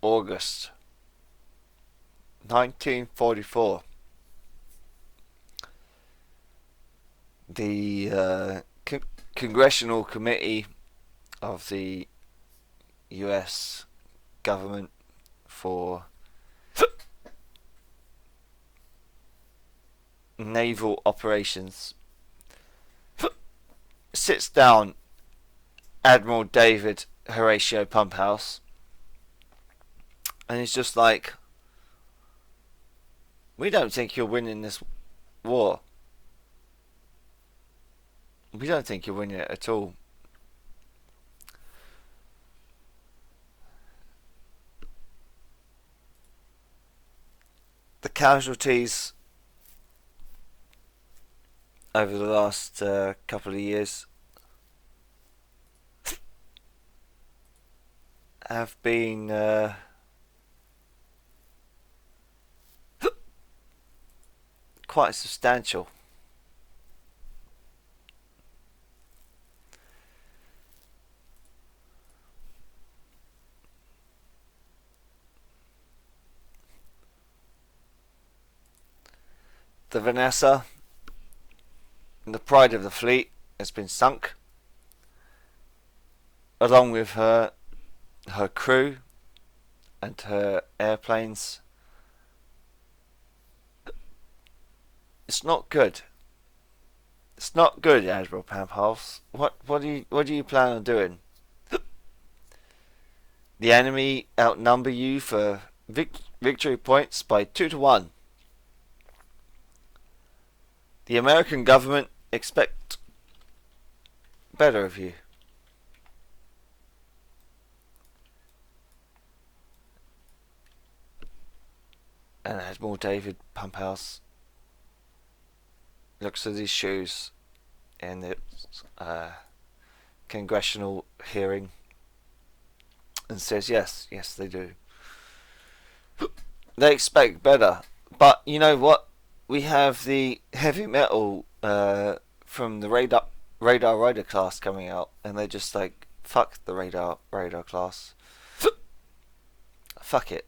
August 1944, the Congressional Committee of the U.S. government for naval operations sits down Admiral David Horatio Pumphouse, and he's just like, we don't think you're winning this war. We don't think you're winning it at all. The casualties over the last couple of years have been quite substantial. The Vanessa, the pride of the fleet, has been sunk, along with her crew and her airplanes. It's not good. It's not good, Admiral Pumphouse. What do you plan on doing? The enemy outnumber you for victory points by 2 to 1. The American government expect better of you. And Admiral David Pumphouse looks at his shoes in the Congressional Hearing and says, yes, they do. They expect better. But you know what? We have the heavy metal from the radar rider class coming out, and they're just like, fuck the radar class. Fuck it.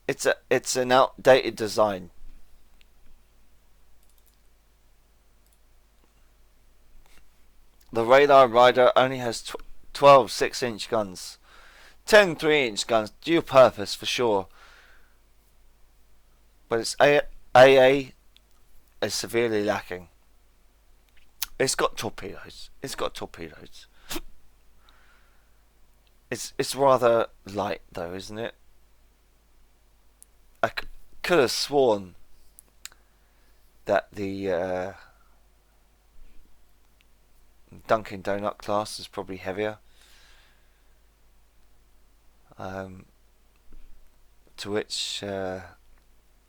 It's an outdated design. The radar rider only has 12 6-inch guns, 10 3-inch guns, dual purpose for sure. But its AA is severely lacking. It's got torpedoes. It's rather light though, isn't it? I could have sworn that the Dunkin' Donut class is probably heavier. To which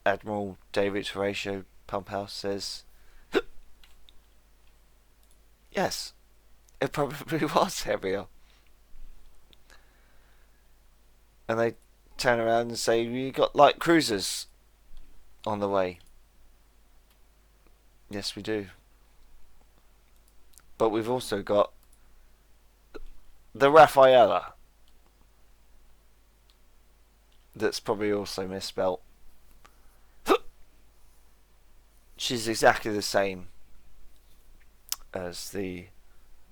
Admiral David Horatio Pumphouse says, yes, it probably was heavier. And they turn around and say, we got light cruisers on the way. Yes, we do. But we've also got the Rafaela. That's probably also misspelt. She's exactly the same as the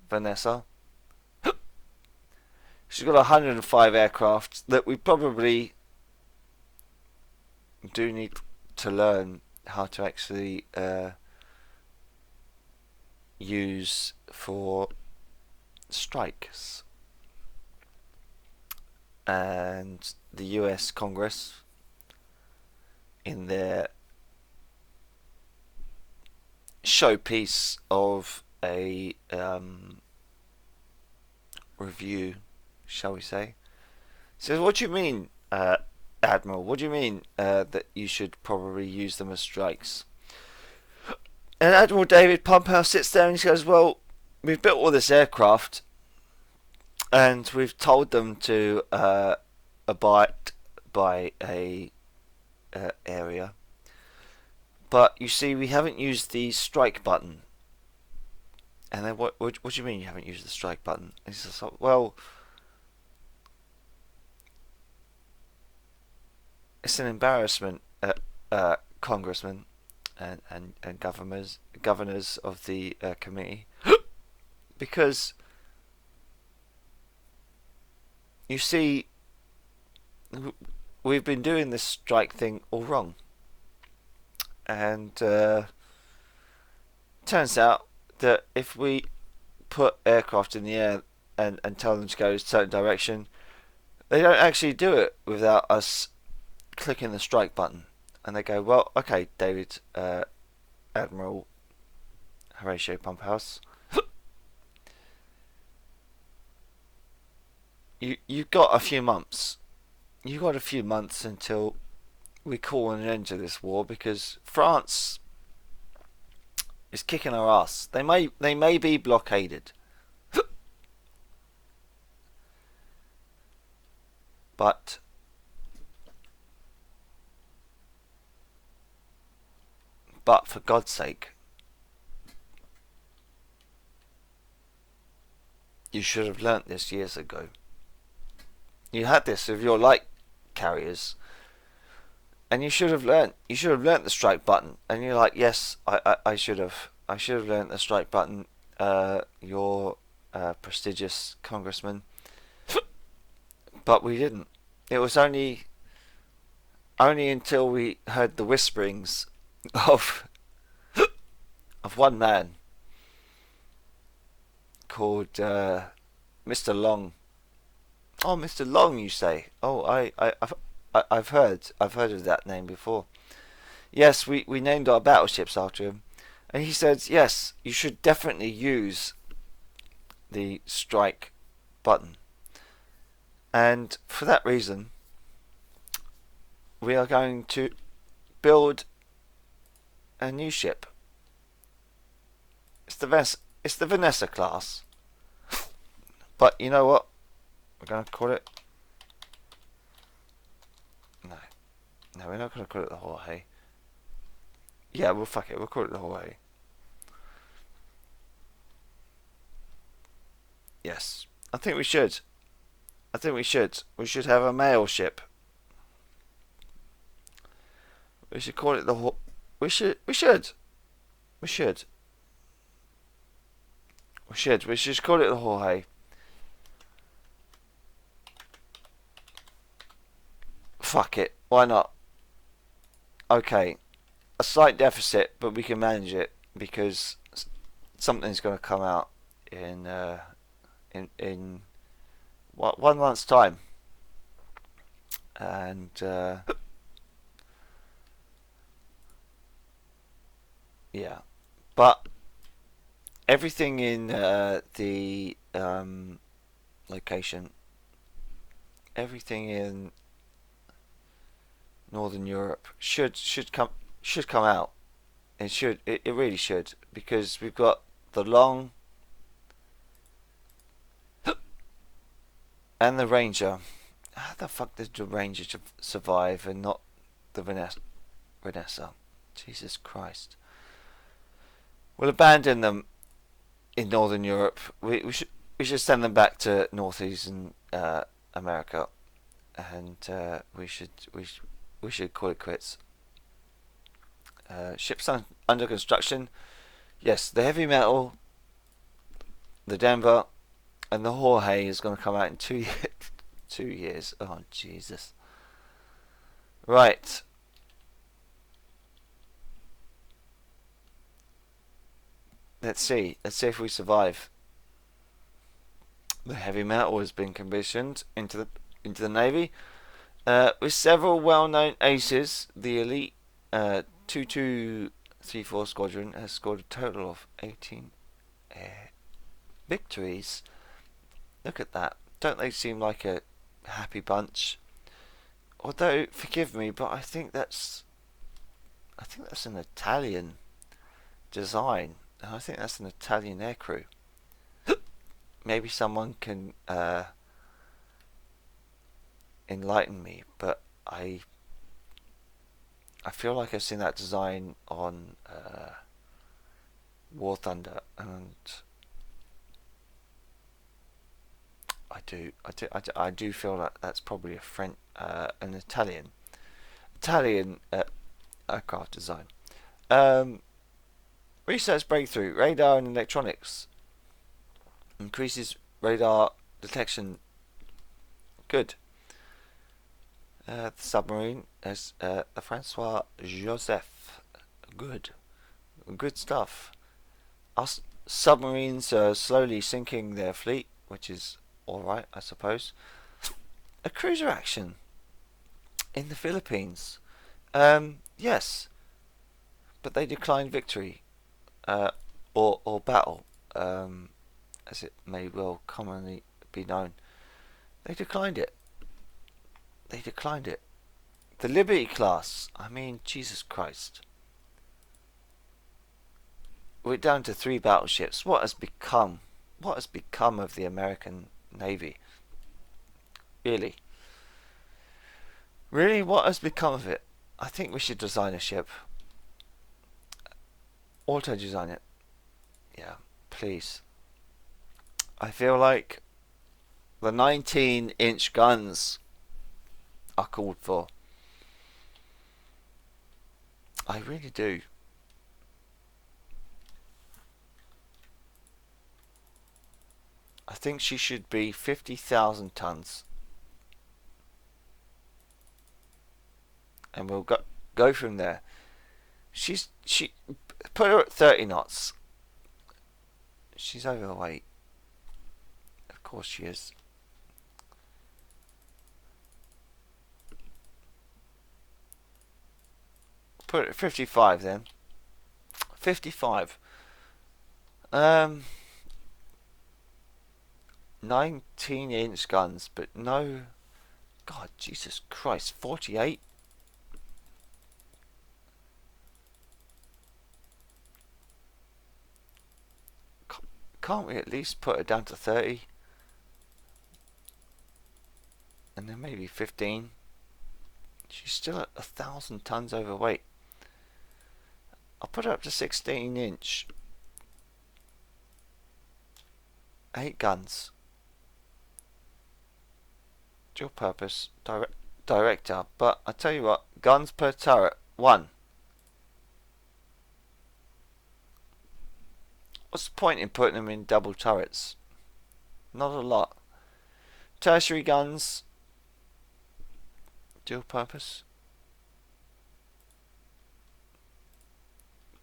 Vanessa. She's got 105 aircraft that we probably do need to learn how to actually use for strikes. And the US Congress, in their showpiece of a review, shall we say, says, what do you mean, Admiral? What do you mean that you should probably use them as strikes? And Admiral David Pumphouse sits there and he goes, well, we've built all this aircraft and we've told them to abide by a area. But you see, we haven't used the strike button. And then what do you mean you haven't used the strike button? And he says, well, it's an embarrassment, congressmen and governors of the committee, because you see, we've been doing this strike thing all wrong, and turns out that if we put aircraft in the air and tell them to go a certain direction, they don't actually do it without us clicking the strike button. And they go, well, okay, David, Admiral Horatio Pumphouse, you've got a few months. You've got a few months until we call an end to this war, because France is kicking our ass. They may be blockaded, but for God's sake, you should have learnt this years ago. You had this with your light carriers, and you should have learnt. You should have learnt the strike button. And you're like, yes, I should have. I should have learnt the strike button. Your prestigious congressman, but we didn't. It was only until we heard the whisperings of one man called Mr. Long. Oh, Mr. Long, you say? Oh, I've heard of that name before. Yes, we named our battleships after him, and he said, yes, you should definitely use the strike button. And for that reason, we are going to build a new ship. It's the Vanessa class. But you know what? We're going to call it... No, we're not going to call it the Jorge. Yeah, well, fuck it. We'll call it the Jorge. Yes. I think we should. We should have a mail ship. We should call it the... We should call it the Jorge. Fuck it. Why not? Okay. A slight deficit, but we can manage it, because something's going to come out in 1 month's time. And yeah, but everything in the location, everything in Northern Europe should come out. It really should, because we've got the Long and the Ranger. How the fuck did the Ranger survive and not the Vanessa? Jesus Christ. We'll abandon them in Northern Europe. We should send them back to Northeastern America, and we should call it quits. Ships under construction. Yes, the Heavy Metal, the Denver, and the Jorge is going to come out in 2 years. 2 years. Oh Jesus. Right. Let's see if we survive. The Heavy Metal has been commissioned into the Navy, with several well-known aces. The elite 2234 Squadron has scored a total of 18 air victories. Look at that! Don't they seem like a happy bunch? Although, forgive me, but I think that's an Italian design. I think that's an Italian aircrew. Maybe someone can enlighten me, but I feel like I've seen that design on War Thunder, and I do feel like that's probably an Italian. Italian aircraft design. Research breakthrough. Radar and electronics. Increases radar detection. Good. The submarine is the Francois Joseph. Good. Good stuff. Our submarines are slowly sinking their fleet, which is alright, I suppose. A cruiser action in the Philippines. Yes. But they declined victory. Or battle. As it may well commonly be known. They declined it. They declined it. The Liberty class. I mean, Jesus Christ. We're down to 3 battleships. What has become? What has become of the American Navy? Really? Really? What has become of it? I think we should design a ship. Auto-design it. Yeah, please. I feel like the 19-inch guns are called for. I really do. I think she should be 50,000 tons. And we'll go from there. She put her at 30 knots. She's overweight. Of course she is. Put it at 55 then. 55. 19-inch guns, but no. God, Jesus Christ, 48. Can't we at least put her down to 30? And then maybe 15. She's still at 1,000 tons overweight. I'll put her up to 16-inch. 8 guns. Dual purpose director. But I tell you what, guns per turret 1. What's the point in putting them in double turrets? Not a lot. Tertiary guns. Dual purpose.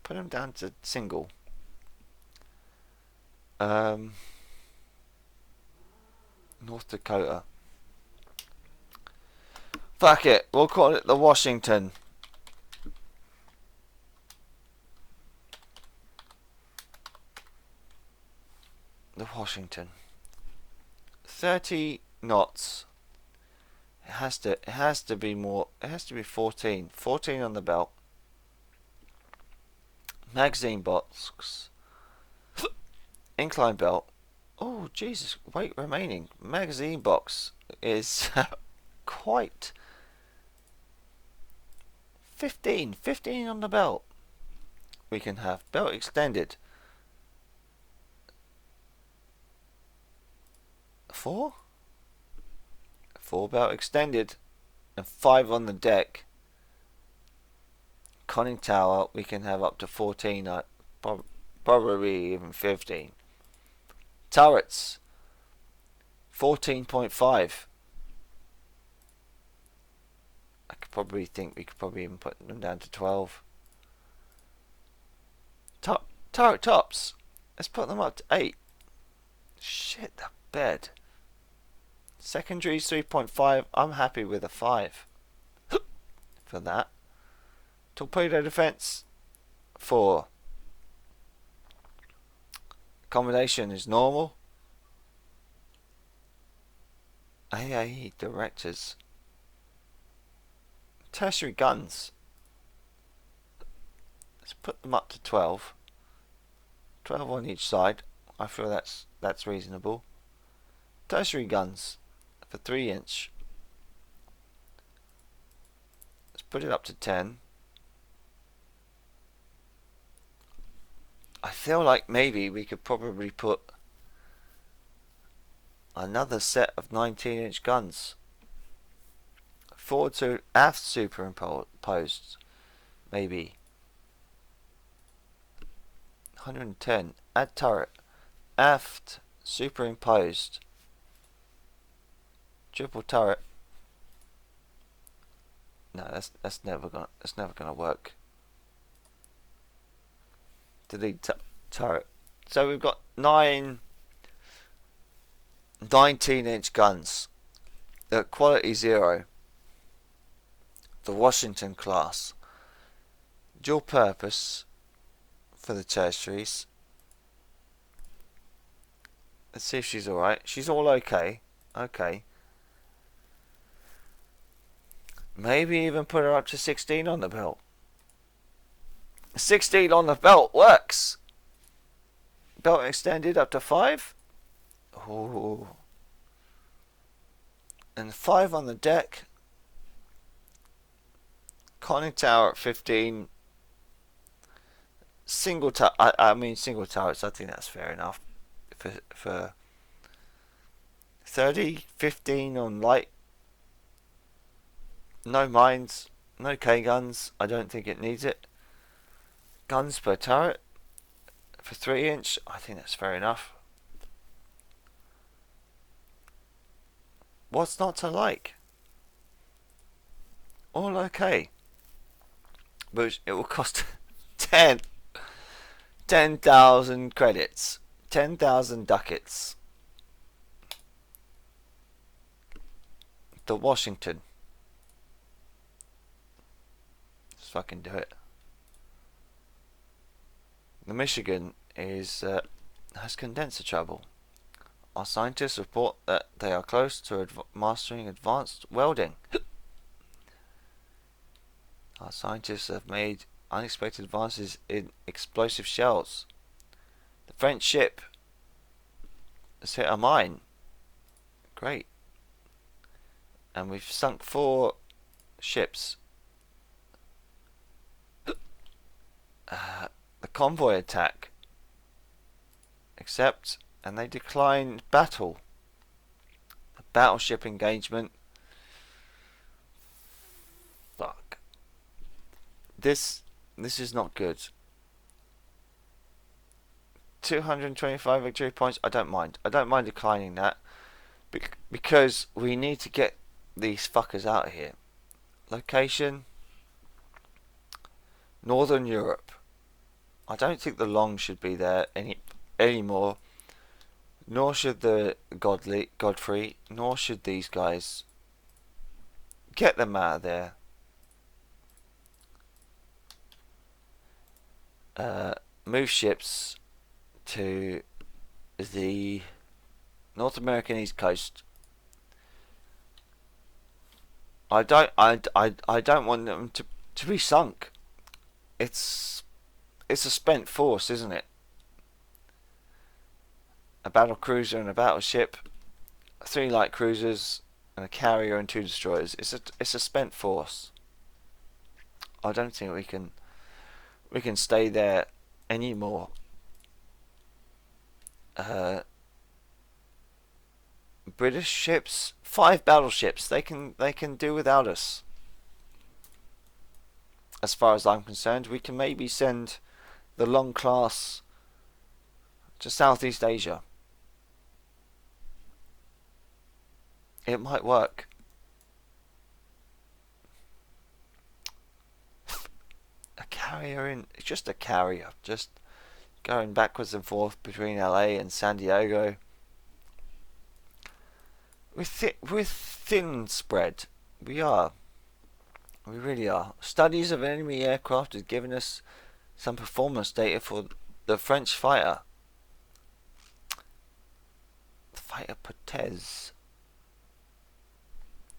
Put them down to single. North Dakota. Fuck it. We'll call it the Washington. The Washington. 30 knots. It has to be more. It has to be 14. 14 on the belt. Magazine box. Incline belt. Oh Jesus! Weight remaining. Magazine box is quite. 15 on the belt. We can have belt extended. 4 belt extended and 5 on the deck. Conning tower we can have up to 14, probably even 15. Turrets 14.5. I could probably think we could probably even put them down to 12. Turret tops, let's put them up to 8. Shit, the bed. Secondaries 3.5. I'm happy with a 5 for that. Torpedo defense 4. Accommodation is normal. AAE directors. Tertiary guns. Let's put them up to 12. 12 on each side. I feel that's reasonable. Tertiary guns for 3-inch. Let's put it up to 10. I feel like maybe we could probably put another set of 19-inch guns. forward to aft superimposed. Maybe. 110. Add turret. Aft superimposed. Triple turret. No, that's never gonna work. Delete turret. So we've got 19-inch guns. At quality 0. The Washington class. Dual purpose for the tertiaries. Let's see if she's alright. She's all okay. Okay. Maybe even put her up to 16 on the belt. 16 on the belt works. Belt extended up to 5. Ooh. And 5 on the deck. Conning tower at 15. Single tower. I mean single turrets. I think that's fair enough. For 30, 15 on light. No mines, no K guns. I don't think it needs it. Guns per turret for 3-inch. I think that's fair enough. What's not to like? All okay. But it will cost 10,000 credits. 10,000 ducats. The Washington. Let's fucking do it. The Michigan has condenser trouble. Our scientists report that they are close to mastering advanced welding. Our scientists have made unexpected advances in explosive shells. The French ship has hit a mine. Great. And we've sunk 4 ships. The convoy attack. Accept. And they decline battle. The battleship engagement. Fuck. This is not good. 225 victory points. I don't mind. I don't mind declining that. Because we need to get these fuckers out of here. Location. Northern Europe. I don't think the Long should be there anymore. Nor should the Godfrey. Nor should these guys. Get them out of there. Move ships to the North American East Coast. I don't want them to be sunk. It's a spent force, isn't it? A battle cruiser and a battleship, 3 light cruisers and a carrier and 2 destroyers. It's a spent force. I don't think we can stay there anymore. British ships, 5 battleships. They can do without us. As far as I'm concerned, we can maybe send the Long class to Southeast Asia. It might work. A carrier it's just a carrier, just going backwards and forth between LA and San Diego. We're thin spread. We really are. Studies of enemy aircraft have given us some performance data for the French fighter. The fighter Potez.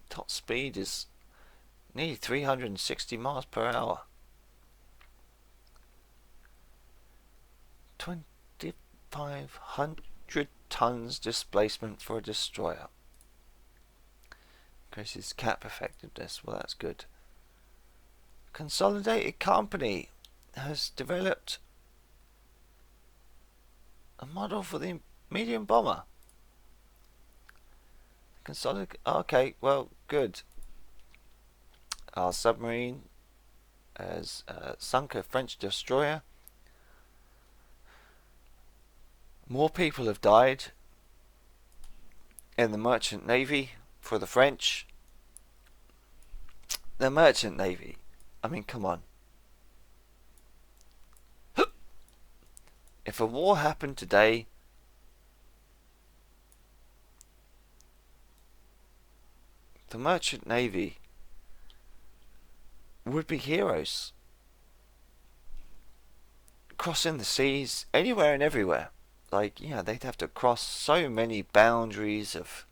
Top speed is nearly 360 miles per hour. 2,500 tons displacement for a destroyer. Increases cap effectiveness. Well, that's good. Consolidated Company has developed a model for the medium bomber. Okay, well, good. our submarine has sunk a French destroyer. More people have died in the merchant navy for the French. The merchant navy. I mean, come on. If a war happened today, the merchant navy would be heroes. Crossing the seas anywhere and everywhere. Like, yeah, they'd have to cross so many boundaries of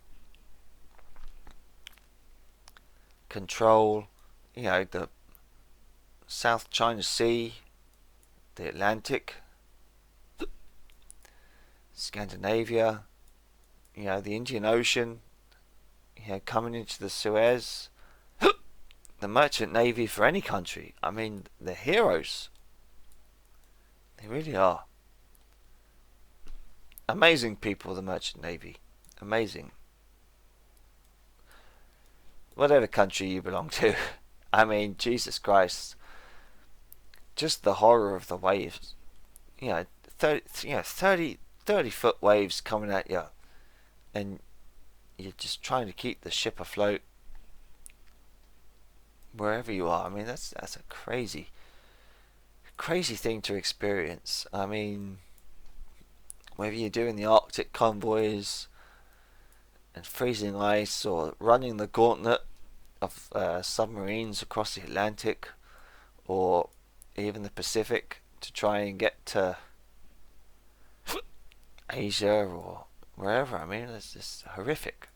control. You know, the South China Sea, the Atlantic, Scandinavia, you know, the Indian Ocean, you know, coming into the Suez. The merchant navy for any country. I mean, they're heroes. They really are. Amazing people, the merchant navy. Amazing. Whatever country you belong to. I mean, Jesus Christ. Just the horror of the waves. You know, 30 foot waves coming at you. And you're just trying to keep the ship afloat. Wherever you are. I mean, that's a crazy thing to experience. I mean, whether you're doing the Arctic convoys and freezing ice, or running the gauntlet of submarines across the Atlantic, or even the Pacific to try and get to Asia or wherever. I mean, it's just horrific.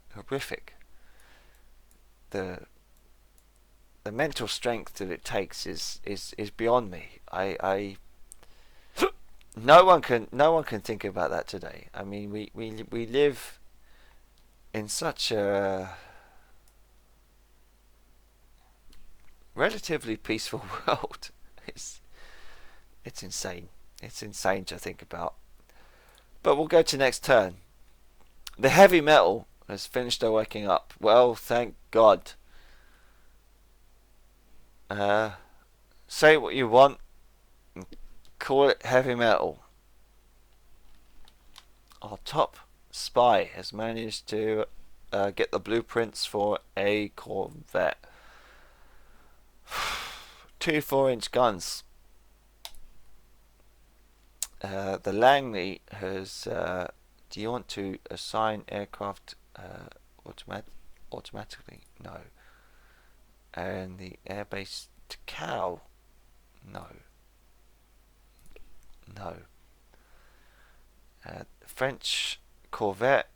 The mental strength that it takes is beyond me. No one can think about that today. I mean, we live in such a relatively peaceful world. It's insane. It's insane to think about. But we'll go to next turn. The heavy metal has finished their waking up. Well, thank God. Say what you want, and call it heavy metal. Our top spy has managed to get the blueprints for a Corvette. 2 4-inch guns. The Langley has. Do you want to assign aircraft automatically? No. And the airbase to Cow? No. French Corvette.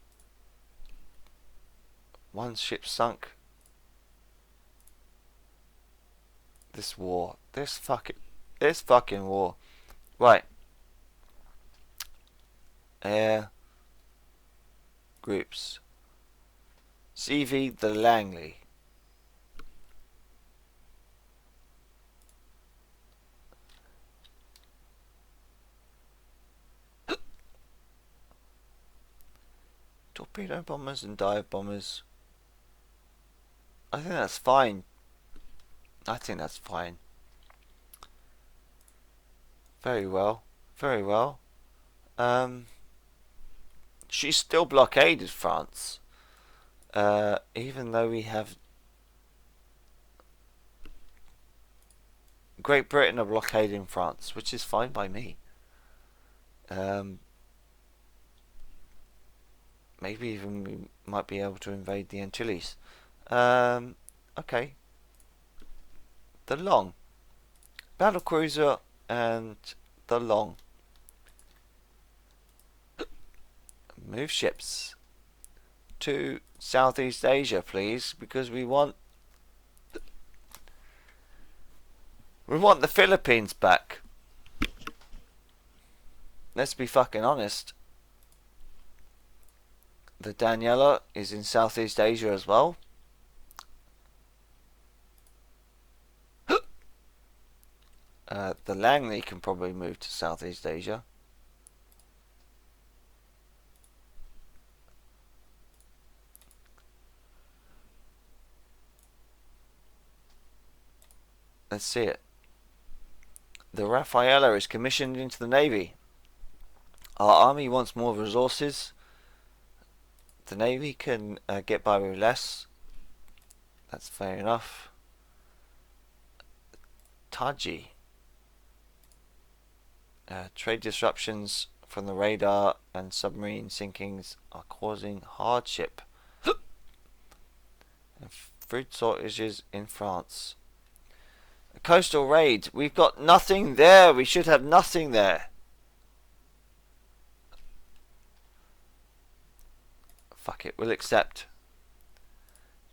1 ship sunk. This fucking war. Right. Air groups. CV the Langley. Torpedo bombers and dive bombers. I think that's fine. Very well. She's still blockaded France. Even though we have Great Britain are blockading France, which is fine by me. Maybe even we might be able to invade the Antilles. Okay. The Long. Battlecruiser and the Long. Move ships to Southeast Asia, please, because we want the Philippines back. Let's be fucking honest. The Daniela is in Southeast Asia as well. The Langley can probably move to Southeast Asia. Let's see it. The Raffaello is commissioned into the Navy. Our army wants more resources. The Navy can get by with less. That's fair enough. Taji. Trade disruptions from the radar and submarine sinkings are causing hardship. And fruit shortages in France. A coastal raid. We've got nothing there. We should have nothing there. Fuck it. We'll accept.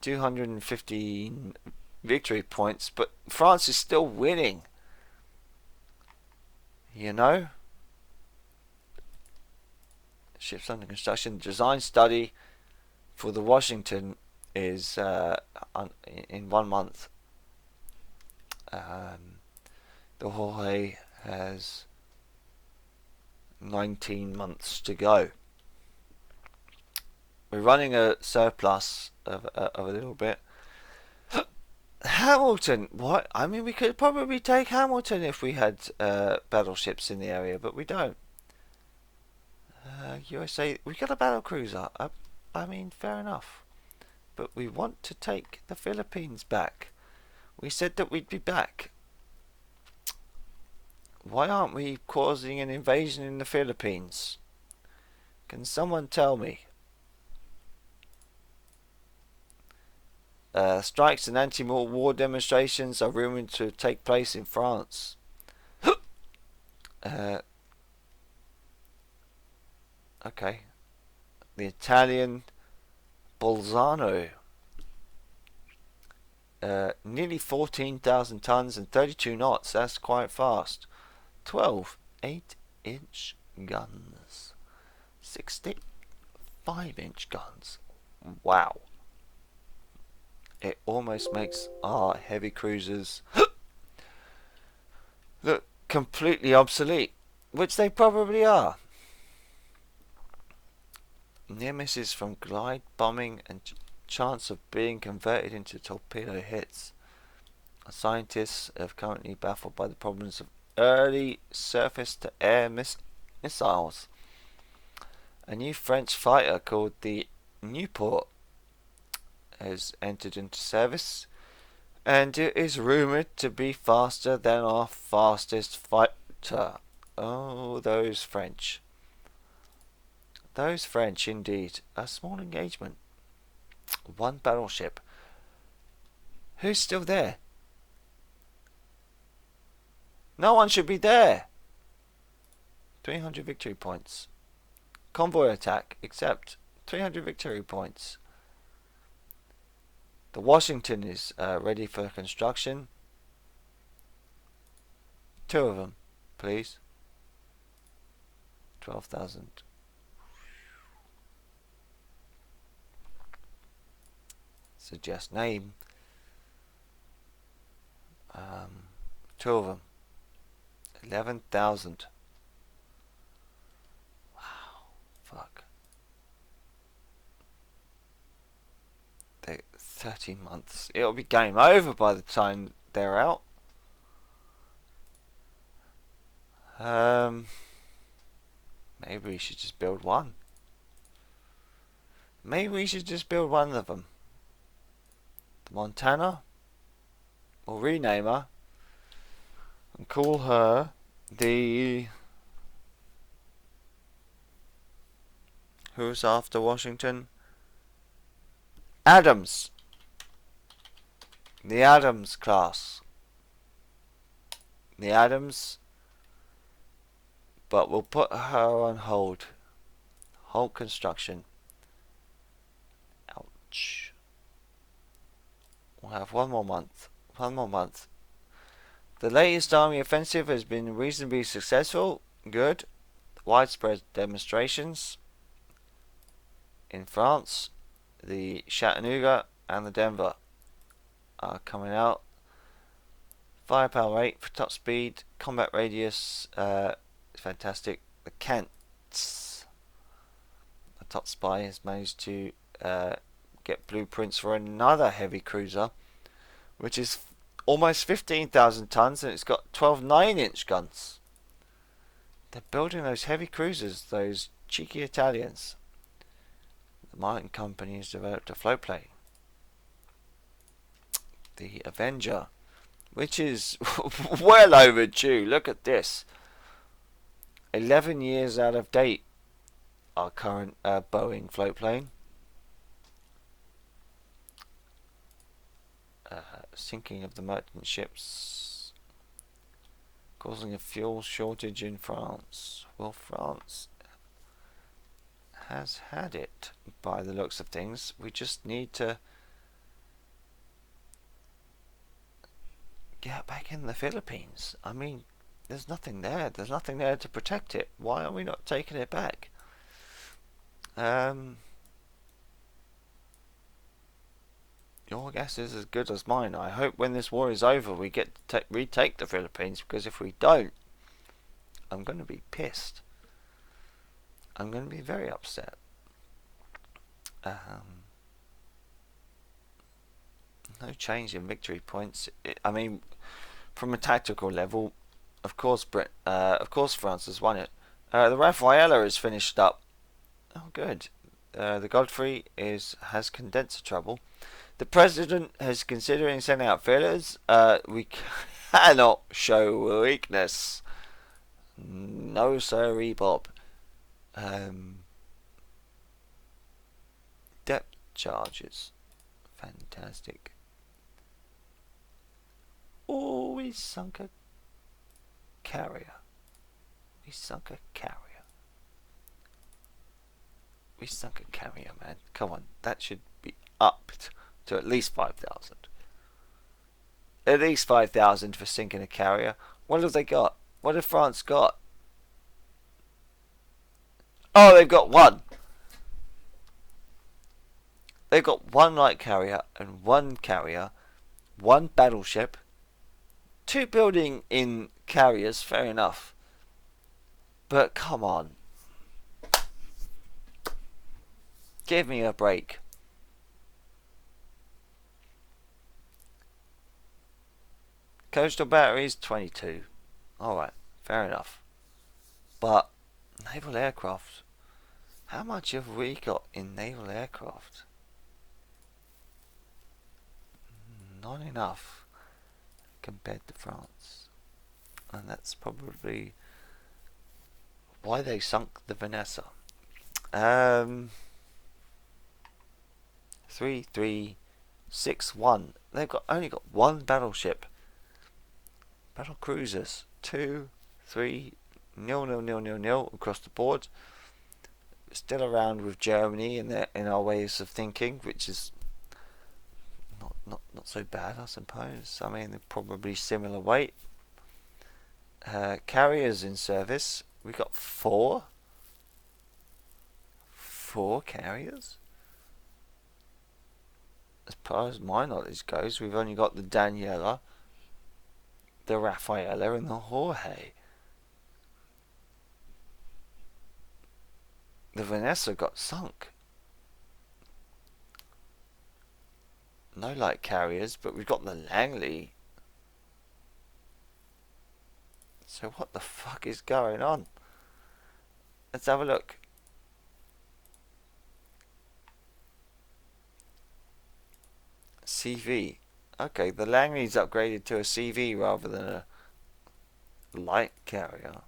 215 victory points, but France is still winning. You know? Ships under construction. Design study for the Washington is in 1 month. The Jorge has 19 months to go. We're running a surplus of a little bit. Hamilton, what? I mean, we could probably take Hamilton if we had battleships in the area, but we don't. USA, we got a battle cruiser. I mean, fair enough. But we want to take the Philippines back. We said that we'd be back. Why aren't we causing an invasion in the Philippines? Can someone tell me? Strikes and anti-war demonstrations are rumoured to take place in France. Okay. The Italian Bolzano. Nearly 14,000 tons and 32 knots. That's quite fast. 12 8-inch guns. 60 5-inch guns. Wow. It almost makes our heavy cruisers look completely obsolete, which they probably are. Near misses from glide bombing and chance of being converted into torpedo hits. Scientists are currently baffled by the problems of early surface-to-air missiles. A new French fighter called the Nieuport has entered into service, and it is rumoured to be faster than our fastest fighter. Oh, those French. Those French, indeed. A small engagement. 1 battleship. Who's still there? No one should be there. 300 victory points. Convoy attack, except 300 victory points. The Washington is ready for construction. 2 of them, please. 12,000. Suggest name. 2 of them. 11,000. Wow. Fuck. 13 months. It'll be game over by the time they're out. Maybe we should just build one. Maybe we should just build one of them. The Montana. We'll rename her and call her the... Who's after Washington? Adams. The Adams class. The Adams. But we'll put her on hold. Hold construction. Ouch. We'll have 1 more month. 1 more month. The latest army offensive has been reasonably successful. Good. Widespread demonstrations in France. The Chattanooga and the Denver are coming out. Firepower rate for top speed, combat radius is fantastic. The Kents, the top spy, has managed to get blueprints for another heavy cruiser, which is almost 15,000 tons, and it's got 12 9-inch guns. They're building those heavy cruisers, those cheeky Italians. The Martin Company has developed a floatplane, the Avenger, which is well overdue. Look at this. 11 years out of date, our current Boeing floatplane. Sinking of the merchant ships, causing a fuel shortage in France. Well, France has had it by the looks of things. We just need to get back in the Philippines. I mean, there's nothing there. There's nothing there to protect it. Why are we not taking it back? Your guess is as good as mine. I hope when this war is over we get to retake the Philippines, because if we don't, I'm going to be pissed. I'm going to be very upset. No change in victory points. I mean, from a tactical level, of course, France has won it. The Rafaela is finished up. Oh, good. The Godfrey has condenser trouble. The president is considering sending out feelers. We cannot show weakness. No, sirree, Bob. Depth charges. Fantastic. Oh, we sunk a carrier. We sunk a carrier. We sunk a carrier, man. Come on, that should be upped to at least 5,000. At least 5,000 for sinking a carrier. What have they got? What have France got? Oh, they've got one. They've got one light carrier and one carrier, one battleship, 2 building in carriers, fair enough. But come on. Give me a break. Coastal batteries, 22. Alright, fair enough. But naval aircraft. How much have we got in naval aircraft? Not enough compared to France. And that's probably why they sunk the Vanessa. 3361. They've only got one battleship. Battle cruisers. 2, 3, 0 across the board. Still around with Germany in our ways of thinking, which is not so bad, I suppose. I mean, they're probably similar weight. Carriers in service. We got 4 carriers. As far as my knowledge goes, we've only got the Daniela, the Rafaela, and the Jorge. The Vanessa got sunk. No light carriers, but we've got the Langley. So what the fuck is going on? Let's have a look. CV. Okay, the Langley's upgraded to a CV rather than a light carrier.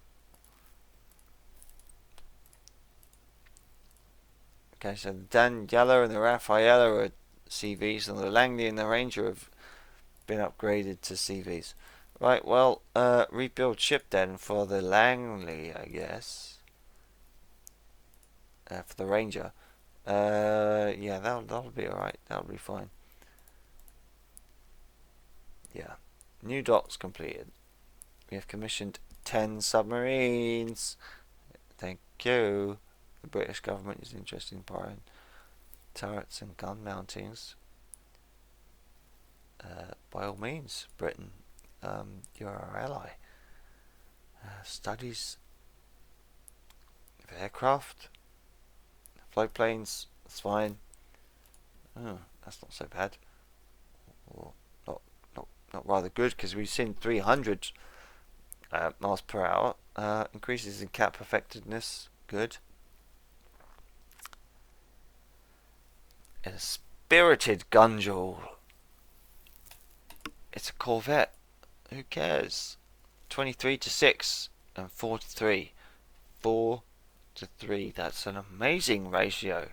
Okay, so the Daniela and the Rafaela are CVs, and the Langley and the Ranger have been upgraded to CVs. Right, well, rebuild ship then for the Langley, I guess. For the Ranger. Yeah, that'll be alright. That'll be fine. Yeah. New docks completed. We have commissioned 10 submarines. Thank you. The British government is interested in borrowing turrets and gun mountings. By all means, Britain. You're our ally. Studies of aircraft. Float planes. That's fine. Oh, that's not so bad. Or not not rather good, because we've seen 300 miles per hour. Increases in cap effectiveness, good. And a spirited gun duel. It's a Corvette. Who cares? 23 to 6 and 4 to 3. 4 to 3. That's an amazing ratio.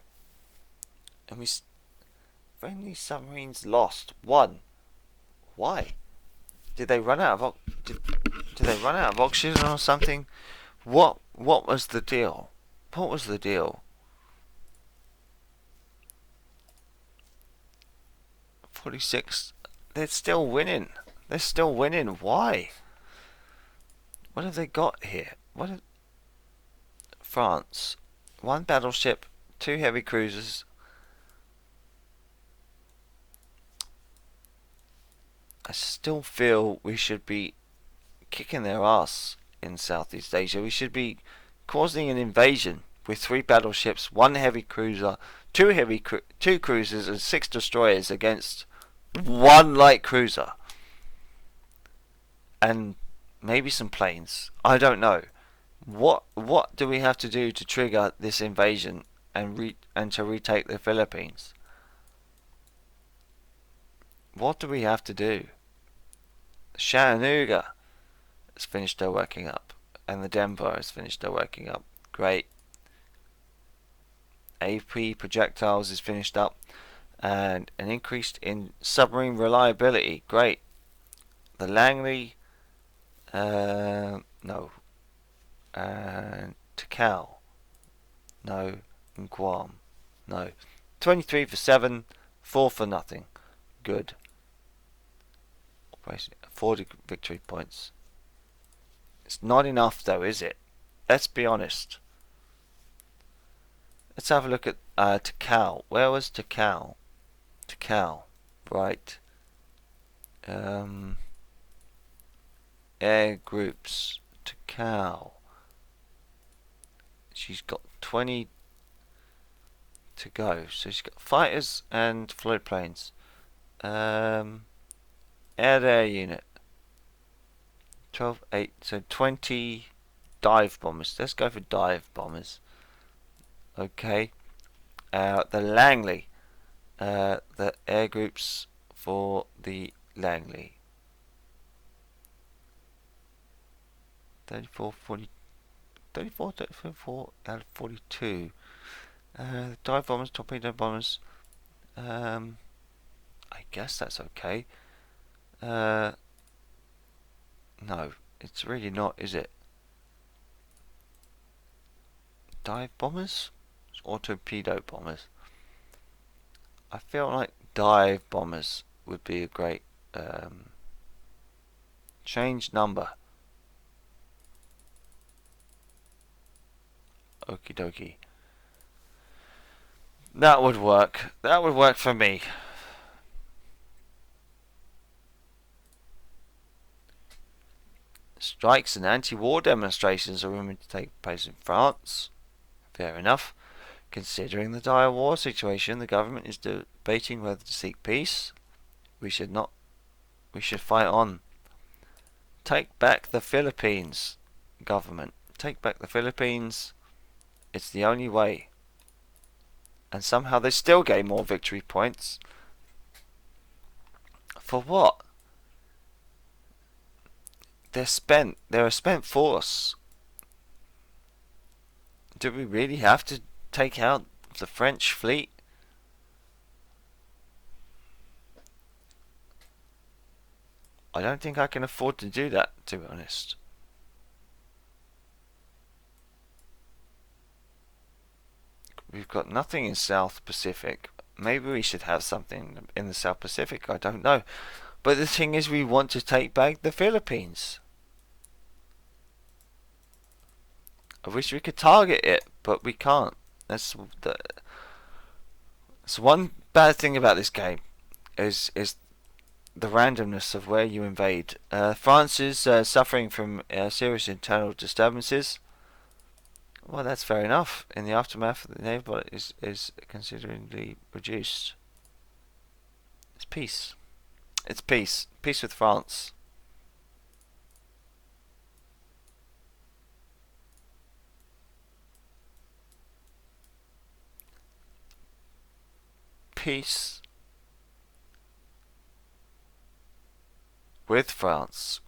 And we friendly submarines lost 1. Why? Did they run out of did they run out of oxygen or something? What was the deal? What was the deal? 46. They're still winning. They're still winning. Why? What have they got here? France. 1 battleship, 2 heavy cruisers. I still feel we should be kicking their ass in Southeast Asia. We should be causing an invasion with 3 battleships, 1 heavy cruiser, 2 cruisers, and 6 destroyers against 1 light cruiser, and maybe some planes. I don't know. What do we have to do to trigger this invasion and to retake the Philippines? What do we have to do? Chattanooga has finished their working up, and the Denver has finished their working up. Great. AP projectiles is finished up, and an increase in submarine reliability. Great. The Langley, no, and Takao, no, and Guam, no. 23 for 7, 4 for nothing. Good. 40 victory points. It's not enough though, is it? Let's be honest. Let's have a look at Takao. Where was Takao? Takao, right. Air groups. Takao. She's got 20 to go. So she's got fighters and float planes. Air unit. 12, 8, so 20 dive bombers. Let's go for dive bombers. Okay. The Langley. The air groups for the Langley. 34 out of 42. Dive bombers, torpedo bombers. I guess that's okay. No, it's really not, is it? Dive bombers or torpedo bombers? I feel like dive bombers would be a great change number. Okie dokie. That would work. That would work for me. Strikes and anti-war demonstrations are rumored to take place in France. Fair enough. Considering the dire war situation, the government is debating whether to seek peace. We should not. We should fight on. Take back the Philippines, government. Take back the Philippines. It's the only way. And somehow they still gain more victory points. For what? They're spent. They're a spent force. Do we really have to take out the French fleet? I don't think I can afford to do that, to be honest. We've got nothing in South Pacific. Maybe we should have something in the South Pacific, I don't know. But the thing is, we want to take back the Philippines. I wish we could target it, but we can't. That's one bad thing about this game, is the randomness of where you invade. France is suffering from serious internal disturbances. Well, that's fair enough. In the aftermath, the naval is considerably reduced. It's peace. It's peace. Peace with France. Peace with France.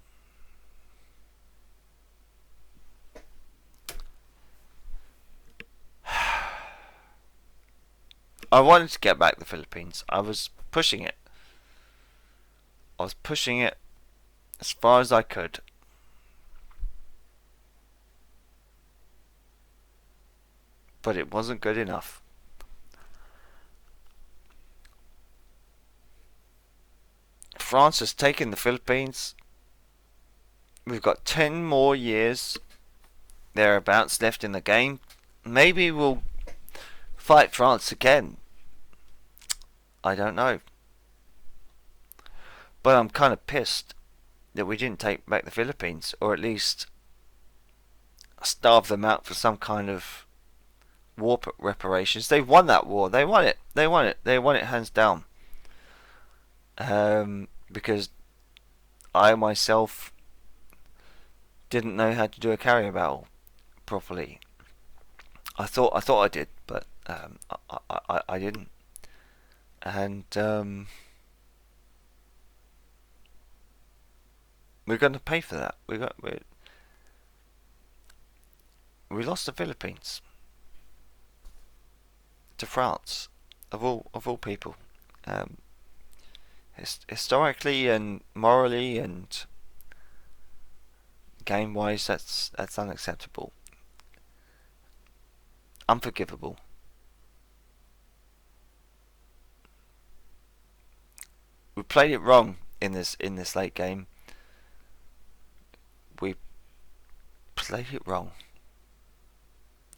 I wanted to get back the Philippines. I was pushing it. I was pushing it as far as I could. But it wasn't good enough. France has taken the Philippines. We've got 10 more years thereabouts left in the game. Maybe we'll fight France again. I don't know. But I'm kind of pissed that we didn't take back the Philippines, or at least starve them out for some kind of war reparations. They won that war. They won it. They won it. They won it hands down. Because I myself didn't know how to do a carrier battle properly. I thought I did, but I didn't. And we're going to pay for that. We lost the Philippines to France, of all people. Historically and morally and game wise, that's unacceptable, unforgivable. We played it wrong in this late game. We played it wrong.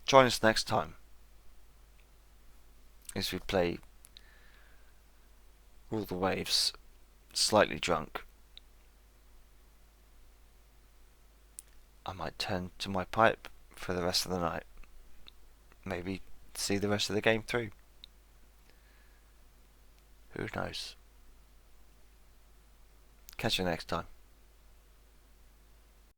Join us next time as we play Rule the Waves, slightly drunk. I might turn to my pipe for the rest of the night. Maybe see the rest of the game through. Who knows? Catch you next time.